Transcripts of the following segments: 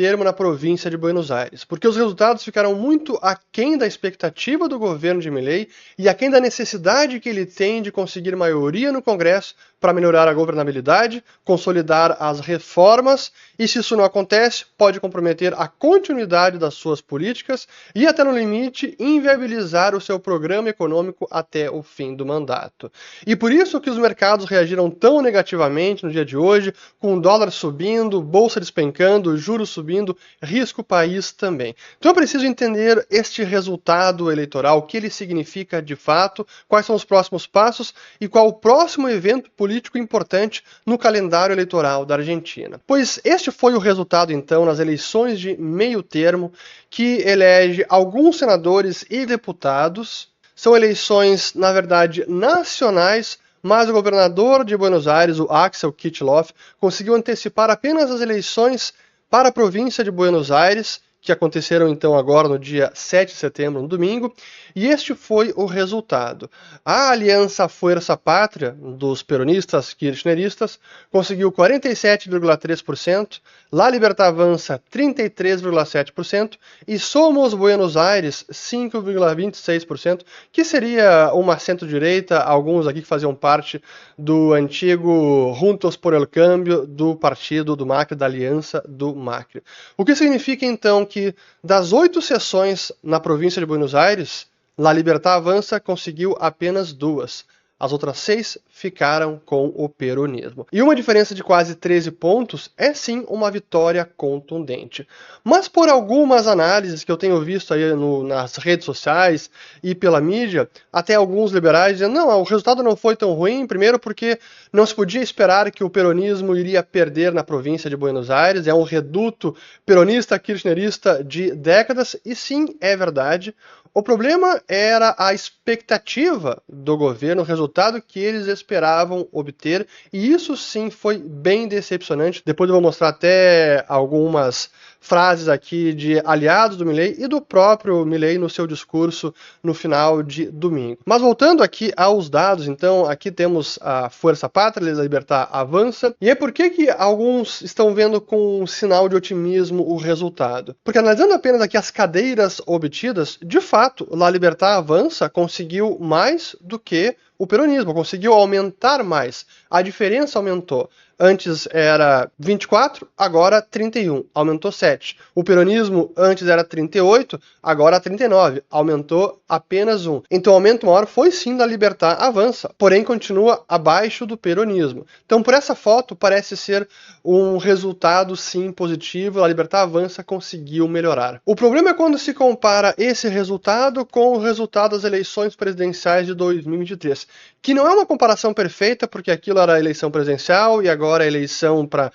termo na província de Buenos Aires, porque os resultados ficaram muito aquém da expectativa do governo de Milei e aquém da necessidade que ele tem de conseguir maioria no Congresso para melhorar a governabilidade, consolidar as reformas e, se isso não acontece, pode comprometer a continuidade das suas políticas e, até no limite, inviabilizar o seu programa econômico até o fim do mandato. E por isso que os mercados reagiram tão negativamente no dia de hoje, com o dólar subindo, bolsa despencando, juros subindo, risco país também. Então é preciso entender este resultado eleitoral, o que ele significa de fato, quais são os próximos passos e qual o próximo evento político importante no calendário eleitoral da Argentina. Pois este foi o resultado, então, nas eleições de meio termo, que elege alguns senadores e deputados. São eleições, na verdade, nacionais, mas o governador de Buenos Aires, o Axel Kicillof, conseguiu antecipar apenas as eleições para a província de Buenos Aires, que aconteceram então agora no dia 7 de setembro, no domingo, e este foi o resultado. A Aliança Fuerza Pátria, dos peronistas kirchneristas, conseguiu 47,3%, La Libertad Avança 33,7% e Somos Buenos Aires 5,26%, que seria uma centro-direita, alguns aqui que faziam parte do antigo Juntos por el Cambio, do partido do Macri, da aliança do Macri. O que significa então que das 8 sessões na província de Buenos Aires, La Libertad Avança conseguiu apenas 2. As outras 6 ficaram com o peronismo. E uma diferença de quase 13 pontos é sim uma vitória contundente. Mas por algumas análises que eu tenho visto aí nas redes sociais e pela mídia, até alguns liberais dizendo, não, o resultado não foi tão ruim, primeiro porque não se podia esperar que o peronismo iria perder na província de Buenos Aires, é um reduto peronista, kirchnerista de décadas, e sim, é verdade. O problema era a expectativa do governo, o resultado que eles esperavam obter, e isso sim foi bem decepcionante. Depois eu vou mostrar até algumas frases aqui de aliados do Milei e do próprio Milei no seu discurso no final de domingo. Mas voltando aqui aos dados, então, aqui temos a Força Pátria, La Libertad Avança, e é por que alguns estão vendo com um sinal de otimismo o resultado? Porque analisando apenas aqui as cadeiras obtidas, de fato, La Libertad Avança conseguiu mais do que o peronismo, conseguiu aumentar mais. A diferença aumentou. Antes era 24, agora 31, aumentou 7. O peronismo antes era 38, agora 39, aumentou apenas 1. Então o aumento maior foi sim da Libertad Avança, porém continua abaixo do peronismo. Então por essa foto parece ser um resultado sim positivo, a Libertad Avança conseguiu melhorar. O problema é quando se compara esse resultado com o resultado das eleições presidenciais de 2023, que não é uma comparação perfeita, porque aquilo era a eleição presidencial e agora a eleição para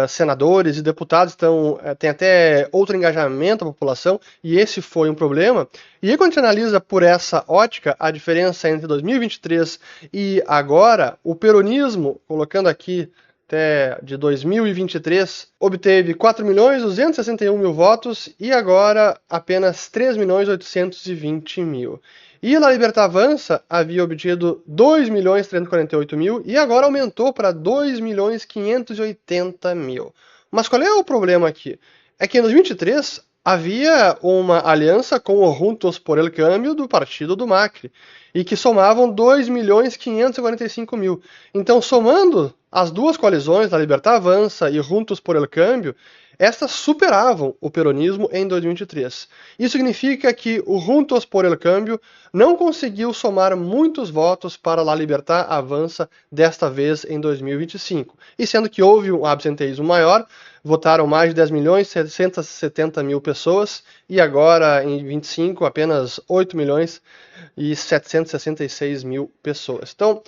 senadores e deputados, então tem até outro engajamento da população, e esse foi um problema. E aí, quando a gente analisa por essa ótica a diferença entre 2023 e agora, o peronismo, colocando aqui até de 2023, obteve 4.261.000 votos e agora apenas 3.820.000. E La Libertad Avança havia obtido 2.348.000 e agora aumentou para 2.580.000. Mas qual é o problema aqui? É que em 2023 havia uma aliança com o Juntos por el Cambio do partido do Macri, e que somavam 2.545.000. Então, somando as duas coalizões, La Libertad Avança e Juntos por el Cambio, estas superavam o peronismo em 2023. Isso significa que o Juntos por el Cambio não conseguiu somar muitos votos para La Libertad Avança desta vez em 2025. E sendo que houve um absenteísmo maior, votaram mais de 10.670.000 pessoas e agora em 25 apenas 8.766.000 pessoas. Então,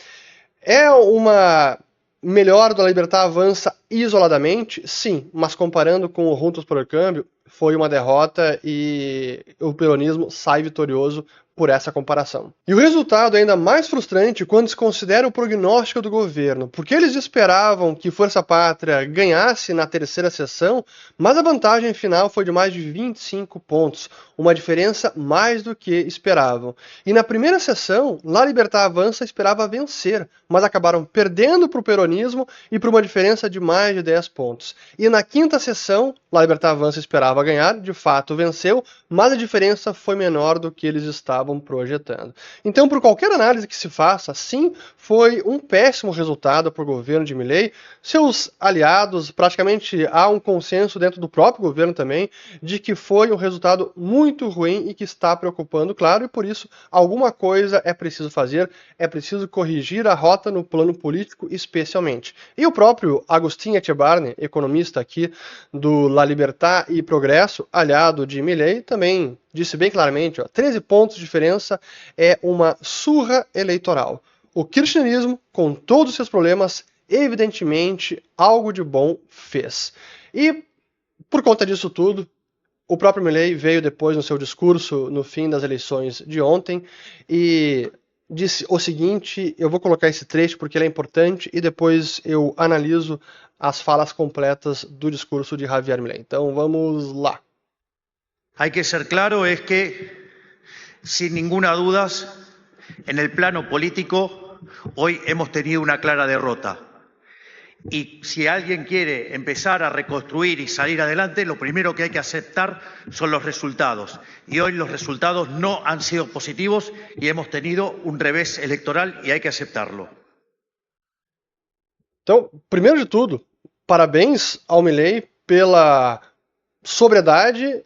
é uma melhor da Libertad Avança isoladamente? Sim, mas comparando com o Juntos por el Cambio, foi uma derrota e o peronismo sai vitorioso por essa comparação. E o resultado é ainda mais frustrante quando se considera o prognóstico do governo, porque eles esperavam que Força Pátria ganhasse na terceira sessão, mas a vantagem final foi de mais de 25 pontos, uma diferença mais do que esperavam. E na primeira sessão, La Libertad Avança esperava vencer, mas acabaram perdendo para o peronismo e por uma diferença de mais de 10 pontos. E na quinta sessão, La Libertad Avança esperava ganhar, de fato venceu, mas a diferença foi menor do que eles estavam projetando. Então, por qualquer análise que se faça, sim, foi um péssimo resultado para o governo de Milei. Seus aliados, praticamente há um consenso dentro do próprio governo também, de que foi um resultado muito ruim e que está preocupando, claro, e por isso alguma coisa é preciso fazer, é preciso corrigir a rota no plano político, especialmente. E o próprio Agustín Echevárne, economista aqui do La Libertad e Progresso, aliado de Milei, também disse bem claramente, 13 pontos de diferença é uma surra eleitoral. O kirchnerismo, com todos os seus problemas, evidentemente algo de bom fez. E, por conta disso tudo, o próprio Milei veio depois no seu discurso no fim das eleições de ontem e disse o seguinte, eu vou colocar esse trecho porque ele é importante e depois eu analiso as falas completas do discurso de Javier Milei. Então vamos lá. Hay que ser claro, es que, sin ninguna duda, en el plano político, hoy hemos tenido una clara derrota. Y si alguien quiere empezar a reconstruir y salir adelante, lo primero que hay que aceptar son los resultados. Y hoy los resultados no han sido positivos y hemos tenido un revés electoral y hay que aceptarlo. Então, primeiro de tudo, parabéns ao Milei pela sobriedade,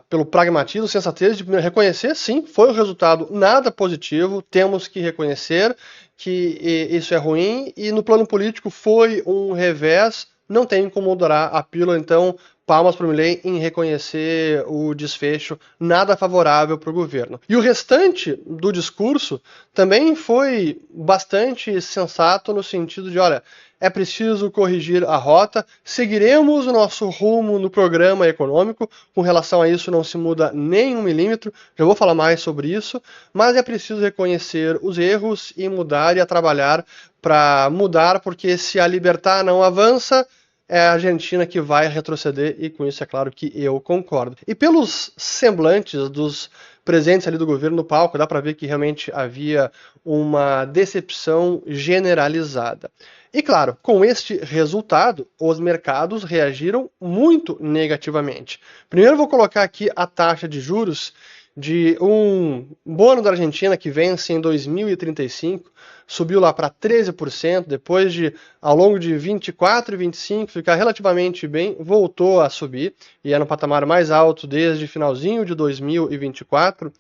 pelo pragmatismo, sensatez de reconhecer, sim, foi um resultado nada positivo, temos que reconhecer que isso é ruim, e no plano político foi um revés, não tem como dourar a pílula, então palmas para o Milei em reconhecer o desfecho nada favorável para o governo. E o restante do discurso também foi bastante sensato no sentido de, olha, é preciso corrigir a rota, seguiremos o nosso rumo no programa econômico, com relação a isso não se muda nem um milímetro, já vou falar mais sobre isso, mas é preciso reconhecer os erros e mudar e a trabalhar para mudar, porque se a Libertad não avança, é a Argentina que vai retroceder, e com isso é claro que eu concordo. E pelos semblantes dos presentes ali do governo no palco, dá para ver que realmente havia uma decepção generalizada. E claro, com este resultado, os mercados reagiram muito negativamente. Primeiro vou colocar aqui a taxa de juros de um bono da Argentina que vence em 2035, subiu lá para 13%, depois de, ao longo de 24 e 25, ficar relativamente bem, voltou a subir, e é no patamar mais alto desde finalzinho de 2024.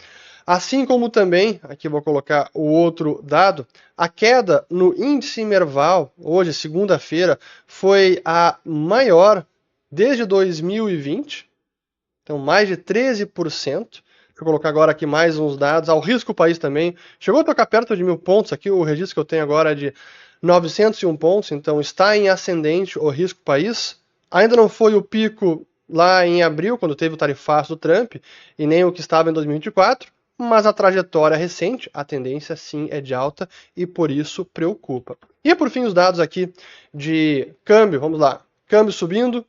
Assim como também, aqui vou colocar o outro dado, a queda no índice Merval, hoje, segunda-feira, foi a maior desde 2020, então mais de 13%. Deixa eu colocar agora aqui mais uns dados. Ao risco país também, chegou a tocar perto de 1.000 pontos, aqui o registro que eu tenho agora é de 901 pontos, então está em ascendente o risco país. Ainda não foi o pico lá em abril, quando teve o tarifaço do Trump, e nem o que estava em 2024, mas a trajetória recente, a tendência sim é de alta e por isso preocupa. E por fim os dados aqui de câmbio, vamos lá, câmbio subindo,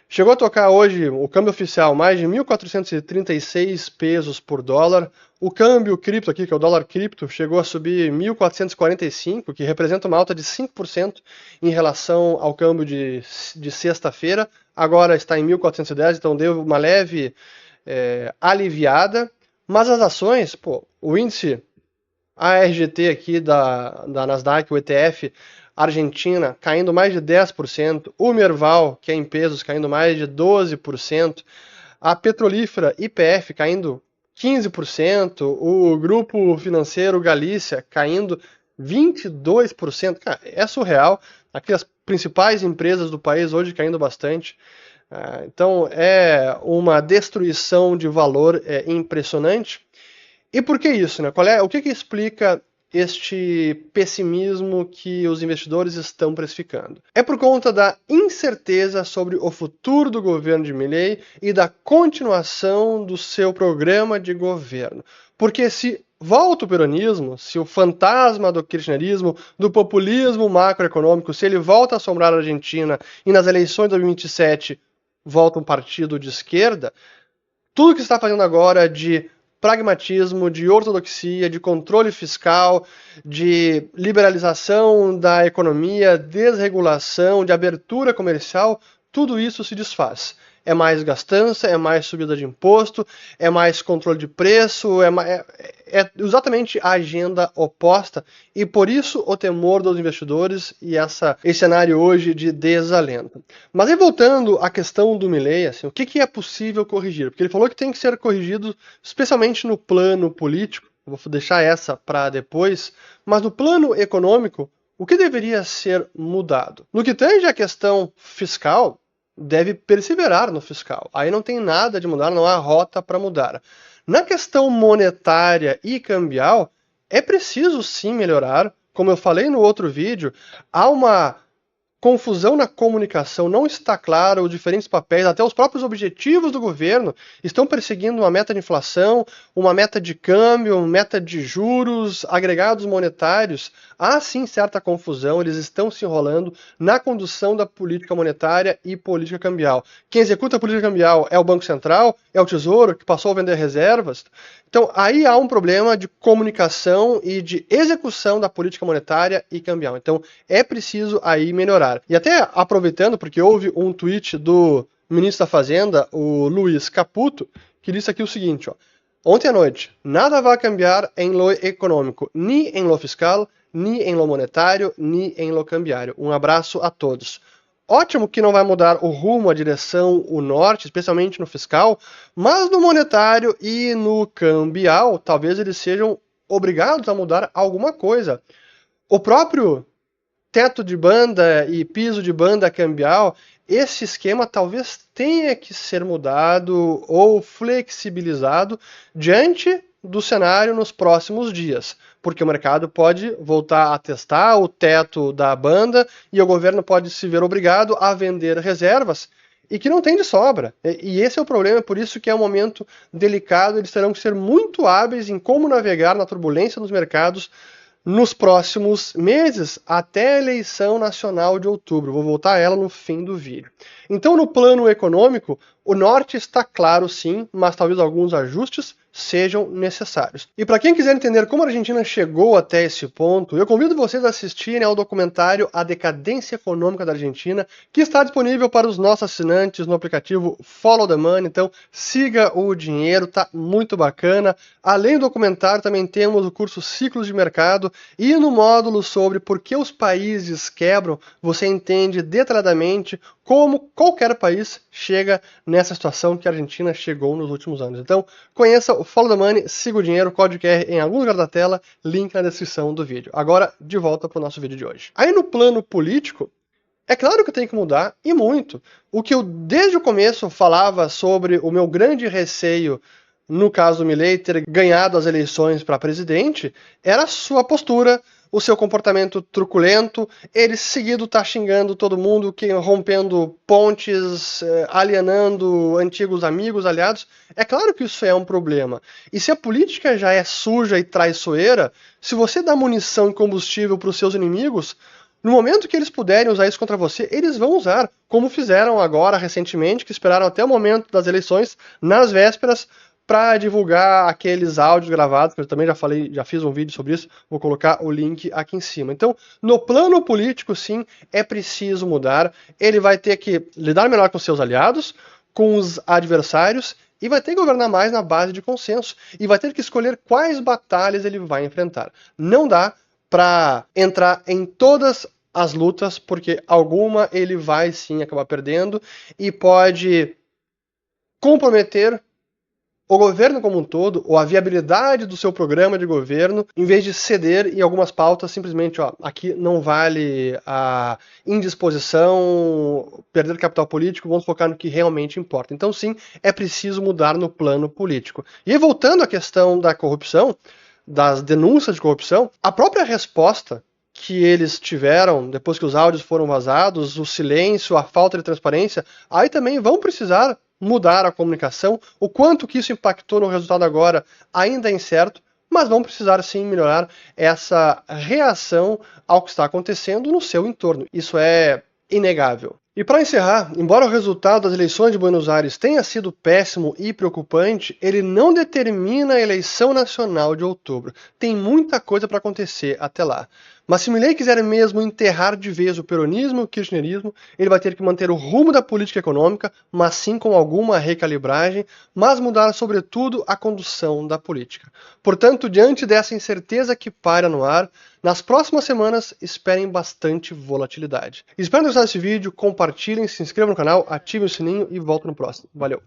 chegou a tocar hoje o câmbio oficial mais de 1.436 pesos por dólar, o câmbio cripto aqui, que é o dólar cripto, chegou a subir 1.445, que representa uma alta de 5% em relação ao câmbio de sexta-feira, agora está em 1.410, então deu uma leve aliviada. Mas as ações, o índice ARGT aqui da Nasdaq, o ETF Argentina, caindo mais de 10%, o Merval, que é em pesos, caindo mais de 12%, a petrolífera YPF caindo 15%, o grupo financeiro Galícia caindo 22%, cara, é surreal, aqui as principais empresas do país hoje caindo bastante. Então é uma destruição de valor impressionante. E por que isso, né? O que explica este pessimismo que os investidores estão precificando? É por conta da incerteza sobre o futuro do governo de Milei e da continuação do seu programa de governo. Porque se volta o peronismo, se o fantasma do kirchnerismo, do populismo macroeconômico, se ele volta a assombrar a Argentina e nas eleições de 2027 volta um partido de esquerda, tudo que se está fazendo agora de pragmatismo, de ortodoxia, de controle fiscal, de liberalização da economia, desregulação, de abertura comercial, tudo isso se desfaz. É mais gastança, é mais subida de imposto, é mais controle de preço, é exatamente a agenda oposta, e por isso o temor dos investidores e esse cenário hoje de desalento. Mas aí voltando à questão do Milei, assim, o que é possível corrigir? Porque ele falou que tem que ser corrigido especialmente no plano político, vou deixar essa para depois, mas no plano econômico, o que deveria ser mudado? No que tange à questão fiscal, deve perseverar no fiscal. Aí não tem nada de mudar, não há rota para mudar. Na questão monetária e cambial, é preciso sim melhorar. Como eu falei no outro vídeo, há uma confusão na comunicação, não está claro os diferentes papéis, até os próprios objetivos do governo estão perseguindo uma meta de inflação, uma meta de câmbio, uma meta de juros, agregados monetários. Há sim certa confusão, eles estão se enrolando na condução da política monetária e política cambial. Quem executa a política cambial é o Banco Central, é o Tesouro, que passou a vender reservas. Então, aí há um problema de comunicação e de execução da política monetária e cambial. Então, é preciso aí melhorar. E até aproveitando, porque houve um tweet do ministro da Fazenda, o Luiz Caputo, que disse aqui o seguinte, ó. Ontem à noite, nada vai cambiar em lo econômico, nem em lo fiscal, nem em lo monetário, nem em lo cambiário. Um abraço a todos. Ótimo que não vai mudar o rumo, a direção, o norte, especialmente no fiscal, mas no monetário e no cambial, talvez eles sejam obrigados a mudar alguma coisa. O próprio teto de banda e piso de banda cambial, esse esquema talvez tenha que ser mudado ou flexibilizado diante do cenário nos próximos dias, porque o mercado pode voltar a testar o teto da banda e o governo pode se ver obrigado a vender reservas e que não tem de sobra. E esse é o problema, por isso que é um momento delicado, eles terão que ser muito hábeis em como navegar na turbulência dos mercados nos próximos meses, até a eleição nacional de outubro. Vou voltar a ela no fim do vídeo. Então, no plano econômico, o norte está claro sim, mas talvez alguns ajustes sejam necessários. E para quem quiser entender como a Argentina chegou até esse ponto, eu convido vocês a assistirem ao documentário A Decadência Econômica da Argentina, que está disponível para os nossos assinantes no aplicativo Follow the Money, então siga o dinheiro, tá muito bacana. Além do documentário, também temos o curso Ciclos de Mercado, e no módulo sobre por que os países quebram, você entende detalhadamente como qualquer país chega nessa situação que a Argentina chegou nos últimos anos. Então, conheça o Follow the Money, siga o dinheiro, código QR em algum lugar da tela, link na descrição do vídeo. Agora, de volta para o nosso vídeo de hoje. Aí no plano político, é claro que tem que mudar, e muito. O que eu desde o começo falava sobre o meu grande receio no caso do Milei ter ganhado as eleições para presidente, era a sua postura, o seu comportamento truculento, ele seguido tá xingando todo mundo, rompendo pontes, alienando antigos amigos, aliados. É claro que isso é um problema. E se a política já é suja e traiçoeira, se você dá munição e combustível para os seus inimigos, no momento que eles puderem usar isso contra você, eles vão usar, como fizeram agora recentemente, que esperaram até o momento das eleições, nas vésperas, para divulgar aqueles áudios gravados, que eu também já fiz um vídeo sobre isso, vou colocar o link aqui em cima. Então, no plano político, sim, é preciso mudar. Ele vai ter que lidar melhor com seus aliados, com os adversários, e vai ter que governar mais na base de consenso, e vai ter que escolher quais batalhas ele vai enfrentar. Não dá para entrar em todas as lutas, porque alguma ele vai sim acabar perdendo, e pode comprometer o governo como um todo, ou a viabilidade do seu programa de governo, em vez de ceder em algumas pautas, simplesmente, ó, aqui não vale a indisposição, perder capital político, vamos focar no que realmente importa. Então, sim, é preciso mudar no plano político. E aí, voltando à questão da corrupção, das denúncias de corrupção, a própria resposta que eles tiveram, depois que os áudios foram vazados, o silêncio, a falta de transparência, aí também vão precisar mudar a comunicação. O quanto que isso impactou no resultado agora ainda é incerto, mas vão precisar sim melhorar essa reação ao que está acontecendo no seu entorno. Isso é inegável. E para encerrar, embora o resultado das eleições de Buenos Aires tenha sido péssimo e preocupante, ele não determina a eleição nacional de outubro. Tem muita coisa para acontecer até lá. Mas se Milei quiser mesmo enterrar de vez o peronismo e o kirchnerismo, ele vai ter que manter o rumo da política econômica, mas sim com alguma recalibragem, mas mudar sobretudo a condução da política. Portanto, diante dessa incerteza que paira no ar, nas próximas semanas esperem bastante volatilidade. Espero que tenham gostado desse vídeo, compartilhem, se inscrevam no canal, ativem o sininho e volto no próximo. Valeu!